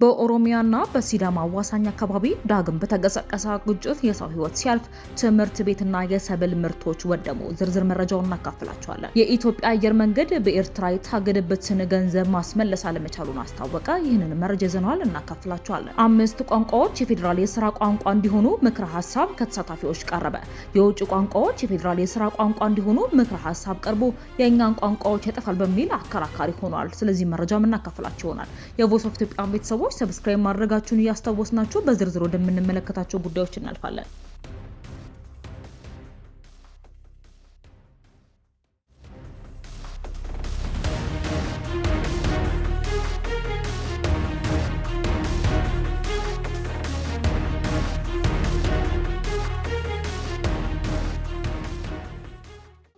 በኦሮሚያና በሲዳማ አዋሳኝ አካባቢ ዳግም በተቀሰቀሰ ግጭት የሰው ህይወት ሲያልፍ ትምህርት ቤትና የሰብል ምርቶች ወደሙ። ዝርዝር መረጃውን እናካፍላችኋለን። የኢትዮጵያ አየር መንገድ በኤርትራ የታገደበትን ገንዘብ ማስመለስ አለመቻሉን አስታወቀ። ይህንን መረጃ ይዘናል፣ እናካፍላችኋለን። 5 ቋንቋዎች የፌዴራል የሥራ ቋንቋ እንዲሆኑ ምክረ ሐሳብ ከተሳታፊዎች ቀረበ። የውጭ ቋንቋዎች የፌዴራል የሥራ ቋንቋ እንዲሆኑ ምክረ ሐሳብ ቀርቦ የእኛን ቋንቋዎች ያጠፋል በሚል አከራካሪ ሆኗል። ስለዚህ መረጃም እናካፍላችሁ ይሆናል። የቮይስ ኦፍ ኢትዮጵያ ቤተሰቦች ሰብስክራይብ ማድረጋችሁን እያስታወስናችሁ በዝርዝር ወደምንመለከታቸው ጉዳዮች እናልፋለን።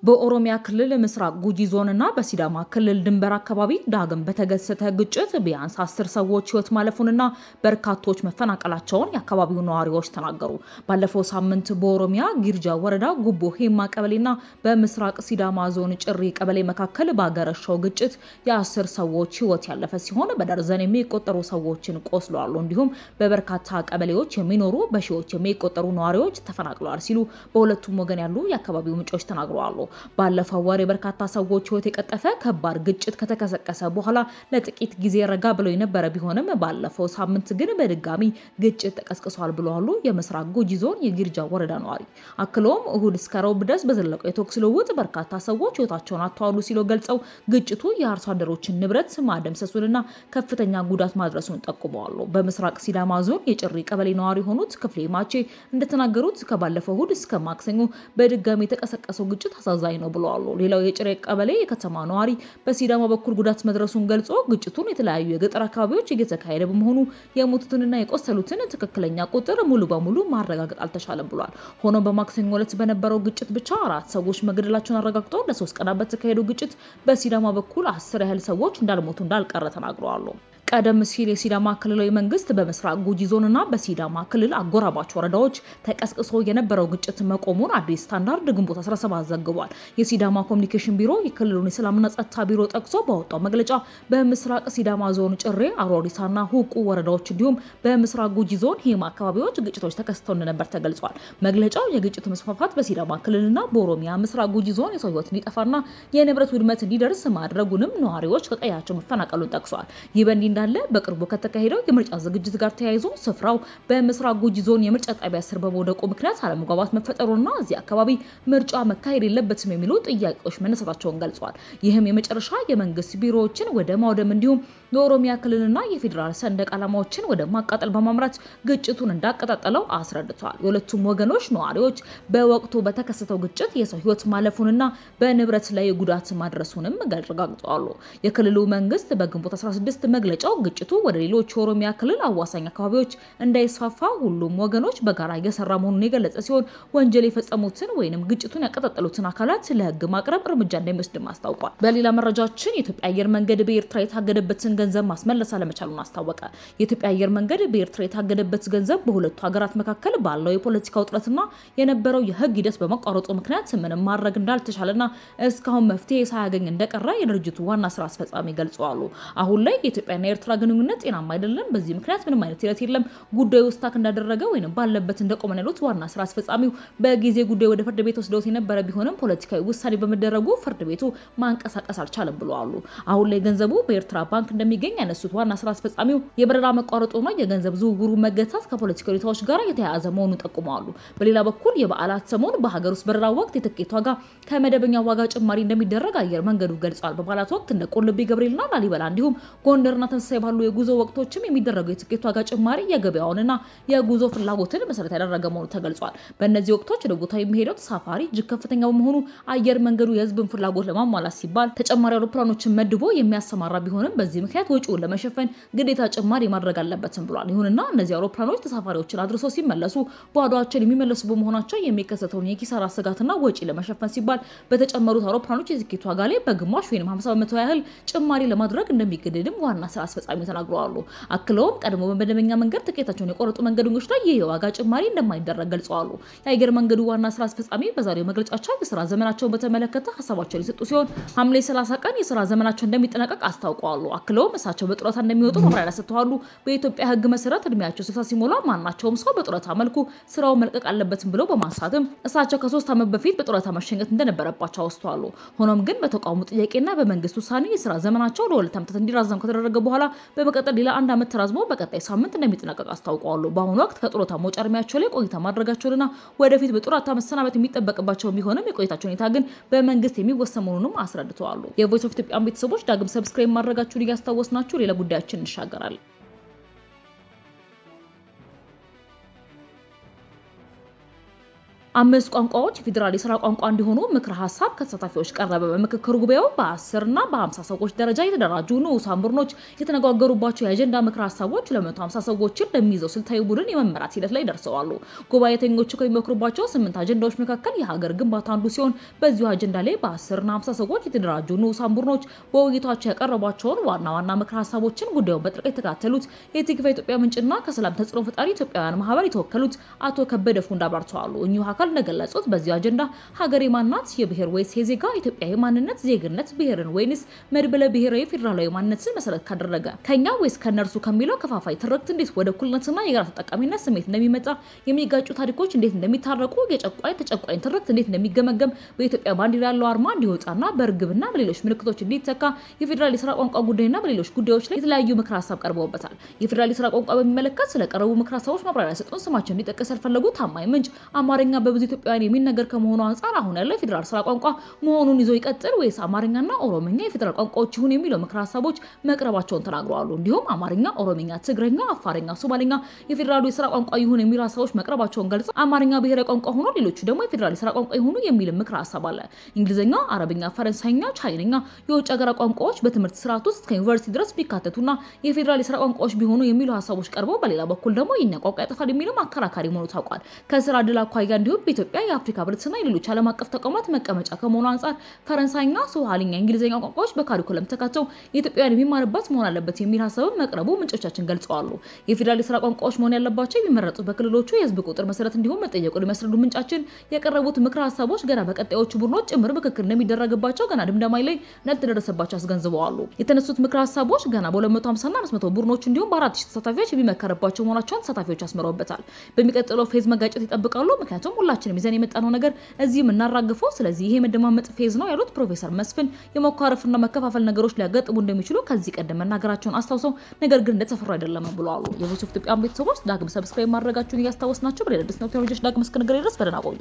በኦሮሚያ ክልል ምስራቅ ጉጂ ዞንና በሲዳማ ክልል ድንበር አካባቢ ዳግም በተከሰተ ግጭት ቢያንስ 10 ሰዎች ህይወት ማለፉንና በርካቶች መፈናቀላቸውን የአካባቢው ነዋሪዎች ተናገሩ። ባለፈው ሳምንት በኦሮሚያ ጊርጃ ወረዳ ጉቦ ሄማ ቀበሌና በምስራቅ ሲዳማ ዞን ጭሪ ቀበሌ መካከል ባገረሸው ግጭት የ10 ሰዎች ህይወት ያለፈ ሲሆን በደርዘን የሚቆጠሩ ሰዎችን ቆስለዋል። እንዲሁም በበርካታ ቀበሌዎች የሚኖሩ በሺዎች የሚቆጠሩ ነዋሪዎች ተፈናቅለዋል ሲሉ በሁለቱም ወገን ያሉ የአካባቢው ምንጮች ተናግረዋል። ባለፈው ወር የበርካታ ሰዎች ህይወት የቀጠፈ ከባድ ግጭት ከተከሰከሰ በኋላ ለጥቂት ጊዜ ረጋ ብሎ የነበረ ቢሆንም ባለፈው ሳምንት ግን በድጋሚ ግጭት ተቀስቅሷል ብለዋል የምስራቅ ጉጂ ዞን የጊርጃ ወረዳ ነዋሪ። አክሎም እሁድ እስከ ረቡዕ ድረስ በዘለቀው የተኩስ ልውውጥ በርካታ ሰዎች ህይወታቸውን አጥተዋል ሲሉ ገልጸው ግጭቱ የአርሶ አደሮችን ንብረት ማደምሰሱንና ከፍተኛ ጉዳት ማድረሱን ጠቁመዋል። በምስራቅ ሲዳማ ዞን የጭሪ ቀበሌ ነዋሪ የሆኑት ክፍሌ ማቼ እንደተናገሩት ከባለፈው እሁድ እስከ ማክሰኞ በድጋሚ የተቀሰቀሰው ግጭት አሳዛኝ ነው ብለዋል። ሌላው የጭሬ ቀበሌ የከተማ ነዋሪ በሲዳማ በኩል ጉዳት መድረሱን ገልጾ ግጭቱን የተለያዩ የገጠር አካባቢዎች እየተካሄደ በመሆኑ የሞቱትንና የቆሰሉትን ትክክለኛ ቁጥር ሙሉ በሙሉ ማረጋገጥ አልተቻለም ብሏል። ሆኖም በማክሰኞ ዕለት በነበረው ግጭት ብቻ 4 ሰዎች መገደላቸውን አረጋግጦ ለ3 ቀናት በተካሄደው ግጭት በሲዳማ በኩል 10 ያህል ሰዎች እንዳልሞቱ እንዳልቀረ ተናግረዋል። ቀደም ሲል የሲዳማ ክልላዊ መንግስት በምስራቅ ጉጂ ዞንና በሲዳማ ክልል አጎራባች ወረዳዎች ተቀስቅሶ የነበረው ግጭት መቆሙን አዲስ ስታንዳርድ ግንቦት 17 ዘግቧል። የሲዳማ ኮሚኒኬሽን ቢሮ የክልሉን የሰላምና ጸጥታ ቢሮ ጠቅሶ ባወጣው መግለጫ በምስራቅ ሲዳማ ዞን ጭሬ፣ አሮሪሳና ሁቁ ወረዳዎች እንዲሁም በምስራቅ ጉጂ ዞን ሄማ አካባቢዎች ግጭቶች ተከስተው እንደነበር ተገልጿል። መግለጫው የግጭት መስፋፋት በሲዳማ ክልልና በኦሮሚያ ምስራቅ ጉጂ ዞን የሰው ህይወት እንዲጠፋና የንብረት ውድመት እንዲደርስ ማድረጉንም ነዋሪዎች ከቀያቸው መፈናቀሉን ጠቅሷል። ይህ በእንዲህ እንዳለ በቅርቡ ከተካሄደው የምርጫ ዝግጅት ጋር ተያይዞ ስፍራው በምስራቅ ጉጂ ዞን የምርጫ ጣቢያ ስር በመውደቁ ምክንያት አለመግባባት መፈጠሩና እዚህ አካባቢ ምርጫ መካሄድ የለበትም የሚሉ ጥያቄዎች መነሳታቸውን ገልጿል። ይህም የመጨረሻ የመንግስት ቢሮዎችን ወደ ማውደም እንዲሁም የኦሮሚያ ክልልና የፌዴራል ሰንደቅ ዓላማዎችን ወደ ማቃጠል በማምራት ግጭቱን እንዳቀጣጠለው አስረድቷል። የሁለቱም ወገኖች ነዋሪዎች በወቅቱ በተከሰተው ግጭት የሰው ህይወት ማለፉንና በንብረት ላይ ጉዳት ማድረሱንም ገልጸዋል። የክልሉ መንግስት በግንቦት 16 መግለጫው ግጭቱ ወደ ሌሎች የኦሮሚያ ክልል አዋሳኝ አካባቢዎች እንዳይስፋፋ ሁሉም ወገኖች በጋራ እየሰራ መሆኑን የገለጸ ሲሆን ወንጀል የፈጸሙትን ወይንም ግጭቱን ያቀጣጠሉትን አካላት ለህግ ማቅረብ እርምጃ እንደሚወስድም አስታውቋል። በሌላ መረጃችን የኢትዮጵያ አየር መንገድ በኤርትራ የታገደበትን ገንዘብ ማስመለስ አለመቻሉን አስታወቀ። የኢትዮጵያ አየር መንገድ በኤርትራ የታገደበት ገንዘብ በሁለቱ ሀገራት መካከል ባለው የፖለቲካ ውጥረትና የነበረው የህግ ሂደት በመቋረጡ ምክንያት ምንም ማድረግ እንዳልተቻለና እስካሁን መፍትሄ ሳያገኝ እንደቀረ የድርጅቱ ዋና ስራ አስፈጻሚ ገልጸዋል። አሁን ላይ የኢትዮጵያና የኤርትራ ግንኙነት ጤናማ አይደለም፣ በዚህ ምክንያት ምንም አይነት ሂደት የለም፣ ጉዳዩ ስታክ እንዳደረገ ወይንም ባለበት እንደቆመ ያሉት ዋና ስራ አስፈጻሚው በጊዜ ጉዳዩ ወደ ፍርድ ቤት ወስደውት የነበረ ቢሆንም ፖለቲካዊ ውሳኔ በመደረጉ ፍርድ ቤቱ ማንቀሳቀስ አልቻለም ብለዋል። አሁን ላይ ገንዘቡ በኤርትራ ባንክ እንደሚገኝ ያነሱት ዋና ስራ አስፈጻሚው የበረራ መቋረጡና የገንዘብ ዝውውሩ መገታት ከፖለቲካዊ ሁኔታዎች ጋር የተያያዘ መሆኑን ጠቁመዋል። በሌላ በኩል የበዓላት ሰሞን በሀገር ውስጥ በረራ ወቅት የትኬት ዋጋ ከመደበኛ ዋጋ ጭማሪ እንደሚደረግ አየር መንገዱ ገልጿል። በበዓላት ወቅት እንደ ቁልቢ ገብርኤልና ላሊበላ እንዲሁም ጎንደርና ተመሳሳይ ባሉ የጉዞ ወቅቶችም የሚደረገው የትኬት ዋጋ ጭማሪ የገበያውንና የጉዞ ፍላጎትን መሰረት ያደረገ መሆኑ ተገልጿል። በእነዚህ ወቅቶች ወደ ቦታው የሚሄደው ተሳፋሪ እጅግ ከፍተኛ በመሆኑ አየር መንገዱ የህዝብን ፍላጎት ለማሟላት ሲባል ተጨማሪ አውሮፕላኖችን መድቦ የሚያሰማራ ቢሆንም በዚህ ምክንያት ወጪውን ለመሸፈን ግዴታ ጭማሪ ማድረግ አለበትም ብሏል። ይሁንና እነዚህ አውሮፕላኖች ተሳፋሪዎችን አድርሰው ሲመለሱ ባዶአቸውን የሚመለሱ በመሆናቸው የሚከሰተውን የኪሳራ ስጋትና ወጪ ለመሸፈን ሲባል በተጨመሩት አውሮፕላኖች የትኬት ዋጋ ላይ በግማሽ ወይም 50% ያህል ጭማሪ ለማድረግ እንደሚገደድም ዋና ስራ አስፈጻሚ ተናግረዋል። አክለውም ቀድሞ በመደበኛ መንገድ ትኬታቸውን የቆረጡ መንገደኞች ላይ ይህ የዋጋ ጭማሪ እንደማይደረግ ገልጸዋል። የአየር መንገዱ ዋና ስራ አስፈጻሚ በዛሬው መግለጫቸው የስራ ዘመናቸውን በተመለከተ ሀሳባቸውን የሰጡ ሲሆን ሐምሌ 30 ቀን የስራ ዘመናቸው እንደሚጠናቀቅ አስታውቀዋል። አክለውም አክለውም እሳቸው በጡረታ እንደሚወጡ ማብራሪያ ሰጥተዋል። በኢትዮጵያ ሕግ መሰረት እድሜያቸው 60 ሲሞላ ማናቸውም ሰው በጡረታ መልኩ ስራው መልቀቅ አለበትም ብለው በማንሳትም እሳቸው ከ3 ዓመት በፊት በጡረታ መሸኘት እንደነበረባቸው አስተዋሉ። ሆኖም ግን በተቋሙ ጥያቄና በመንግስት ውሳኔ የስራ ዘመናቸው ለ2 ዓመታት እንዲራዘም ከተደረገ በኋላ በመቀጠል ሌላ 1 ዓመት ተራዝሞ በቀጣይ ሳምንት እንደሚጠናቀቅ አስታውቀዋል። በአሁኑ ወቅት ከጡረታ መውጫ እድሜያቸው ላይ ቆይታ ማድረጋቸውና ወደፊት በጡረታ መሰናበት የሚጠበቅባቸው ቢሆንም የቆይታቸው ሁኔታ ግን በመንግስት የሚወሰን መሆኑንም አስረድተዋል። የቮይስ ኦፍ ኢትዮጵያ ቤተሰቦች ዳግም ሰብስክራይብ ማድረጋችሁን እያስታወስናችሁ ሌላ ጉዳያችን እንሻገራለን። 5 ቋንቋዎች ፌዴራል የሥራ ቋንቋ እንዲሆኑ ምክር ሐሳብ ከተሳታፊዎች ቀረበ። በምክክር ጉባኤው በ10 እና በ50 ሰዎች ደረጃ የተደራጁ ንዑሳን ቡድኖች የተነጋገሩባቸው የአጀንዳ ምክር ሐሳቦች ለ150 ሰዎችን ለሚይዘው ስልታዊ ቡድን የመመራት ሂደት ላይ ደርሰዋል። ጉባኤተኞቹ ከሚመክሩባቸው 8 አጀንዳዎች መካከል የሀገር ግንባታ አንዱ ሲሆን በዚሁ አጀንዳ ላይ በ10 እና 50 ሰዎች የተደራጁ ንዑሳን ቡድኖች በውይይታቸው ያቀረቧቸውን ዋና ዋና ምክር ሐሳቦችን ጉዳዩን በጥልቀት የተከታተሉት የቲክቫ ኢትዮጵያ ምንጭና ከሰላም ተጽዕኖ ፈጣሪ ኢትዮጵያውያን ማህበር የተወከሉት አቶ ከበደ ፉንዳ አብራርተዋል። እኚሁ አካል እንደገለጹት በዚህ አጀንዳ ሀገሬ ማናት፣ የብሔር ወይስ የዜጋ፣ ኢትዮጵያዊ ማንነት፣ ዜግነት፣ ብሔርን ወይንስ መድብለ ብሔራዊ ፌዴራላዊ ማንነትን መሰረት ካደረገ ከኛ ወይስ ከነርሱ ከሚለው ከፋፋይ ትርክት እንዴት ወደ እኩልነትና የጋራ ተጠቃሚነት ስሜት እንደሚመጣ፣ የሚጋጩ ታሪኮች እንዴት እንደሚታረቁ፣ የጨቋኝ ተጨቋኝ ትርክት እንዴት እንደሚገመገም፣ በኢትዮጵያ ባንዲራ ያለው አርማ እንዲወጣና በርግብና በሌሎች ምልክቶች እንዲተካ፣ የፌዴራል የሥራ ቋንቋ ጉዳይና በሌሎች ጉዳዮች ላይ የተለያዩ ምክር ሐሳብ ቀርበውበታል። የፌዴራል የሥራ ቋንቋ በሚመለከት ስለቀረቡ ምክር ሐሳቦች ማብራሪያ ሰጡን ስማቸው እንዲጠቀስ ያልፈለጉ ታማኝ ምንጭ አማርኛ በብዙ ኢትዮጵያውያን የሚነገር ከመሆኑ አንፃር አሁን ያለው የፌዴራል ሥራ ቋንቋ መሆኑን ይዞ ይቀጥል ወይስ አማርኛና ኦሮምኛ የፌዴራል ቋንቋዎች ይሁን የሚለው ምክር ሐሳቦች መቅረባቸውን ተናግረዋል። እንዲሁም አማርኛ፣ ኦሮምኛ፣ ትግረኛ፣ አፋርኛ፣ ሶማሊኛ የፌዴራሉ የሥራ ቋንቋ ይሁን የሚሉ ሐሳቦች መቅረባቸውን ገልጸው አማርኛ ብሔራዊ ቋንቋ ሆኖ ሌሎቹ ደግሞ የፌዴራል የሥራ ቋንቋ ይሁኑ የሚል ምክር ሐሳብ አለ። እንግሊዝኛ፣ አረብኛ፣ ፈረንሳይኛ፣ ቻይንኛ የውጭ ሀገር ቋንቋዎች በትምህርት ስርዓት ውስጥ ከዩኒቨርሲቲ ድረስ ቢካተቱና የፌዴራል የሥራ ቋንቋዎች ቢሆኑ የሚሉ ሐሳቦች ቀርበው በሌላ በኩል ደግሞ የኛ ቋንቋ ያጠፋል የሚልም አከራካሪ መሆኑ ታውቋል። ከስራ ዕድል አኳያ እንዲሁም በኢትዮጵያ የአፍሪካ ህብረትና የሌሎች ዓለም አቀፍ ተቋማት መቀመጫ ከመሆኑ አንፃር ፈረንሳይኛ፣ ሶማሊኛ፣ እንግሊዝኛ ቋንቋዎች በካሪኩለም ተካተው የኢትዮጵያውያን የሚማርበት መሆን አለበት የሚል ሐሳብን መቅረቡ ምንጮቻችን ገልጸዋል። የፌዴራል የሥራ ቋንቋዎች መሆን ያለባቸው የሚመረጡት በክልሎቹ የህዝብ ቁጥር መሰረት እንዲሁም መጠየቁን የሚያስረዱ ምንጫችን የቀረቡት ምክር ሐሳቦች ገና በቀጣዮቹ ቡድኖች ጭምር ምክክር እንደሚደረግባቸው ገና ድምዳሜ ላይ እንዳልተደረሰባቸው አስገንዝበዋል። የተነሱት ምክር ሐሳቦች ገና በ250 እና 500 ቡድኖች እንዲሁም በ4000 ተሳታፊዎች የሚመከርባቸው መሆናቸውን ተሳታፊዎች አስመረውበታል። በሚቀጥለው ፌዝ መጋጨት ይጠብቃሉ። ምክንያቱም ሁላችንም ይዘን የመጣነው ነገር እዚህ የምናራግፈው ስለዚህ ይሄ መደማመጥ ፌዝ ነው ያሉት ፕሮፌሰር መስፍን የመኳረፍና መከፋፈል ነገሮች ሊያጋጥሙ እንደሚችሉ ከዚህ ቀደም መናገራቸውን አስታውሰው ነገር ግን እንደተፈራ አይደለም ብለዋል። የቮይስ ኦፍ ኢትዮጵያ ቤተሰቦች ዳግም ሰብስክራይብ ማድረጋችሁን እያስታወስናችሁ በሌላ አዲስ ቴክኖሎጂዎች ዳግም እስክንገናኝ ድረስ በደህና ቆዩ።